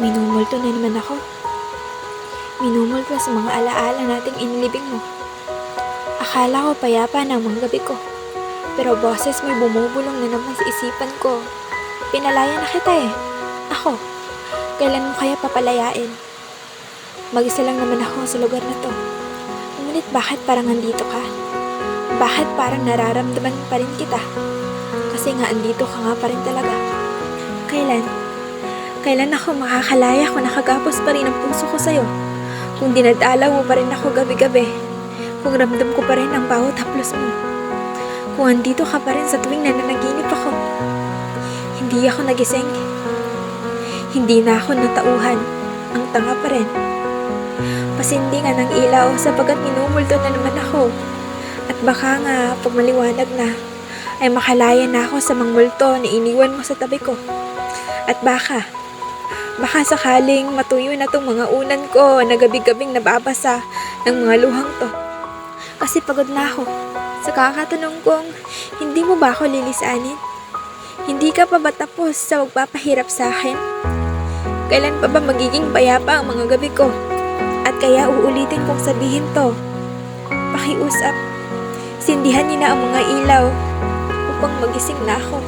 Minumulto na naman ako. Minumulto sa mga alaala nating inilibing mo. Akala ko payapa na ang mga gabi ko. Pero boses mo'y bumubulong na naman sa isipan ko. Pinalaya na kita eh. Ako, kailan mo kaya papalayain? Mag-isa lang naman ako sa lugar na to. Ngunit bakit parang andito ka? Bakit parang nararamdaman pa rin kita? Kasi nga andito ka nga pa rin talaga. Kailan? Kailan ako makakalaya kung nakagapos pa rin ang puso ko sa'yo? Kung dinadalaw mo pa rin ako gabi-gabi? Kung ramdam ko pa rin ang bawat haplos mo? Kung andito ka pa rin sa tuwing nananaginip ako? Hindi ako nagising. Hindi na ako natauhan. Ang tanga pa rin. Pasindingan ng ilaw sapagkat minumulto na naman ako. At baka nga, pag maliwanag na, ay makalaya na ako sa mga multo na iniwan mo sa tabi ko. At baka sakaling matuyo na tong mga unan ko na gabi-gabing nababasa ng mga luhang to. Kasi pagod na ako sa kakatanong kong, hindi mo ba ako lilisanin? Hindi ka pa ba tapos sa magpapahirap sa akin? Kailan pa ba magiging payapa ang mga gabi ko? At kaya uulitin kong sabihin to. Pakiusap, sindihan niyo na ang mga ilaw upang magising na ako.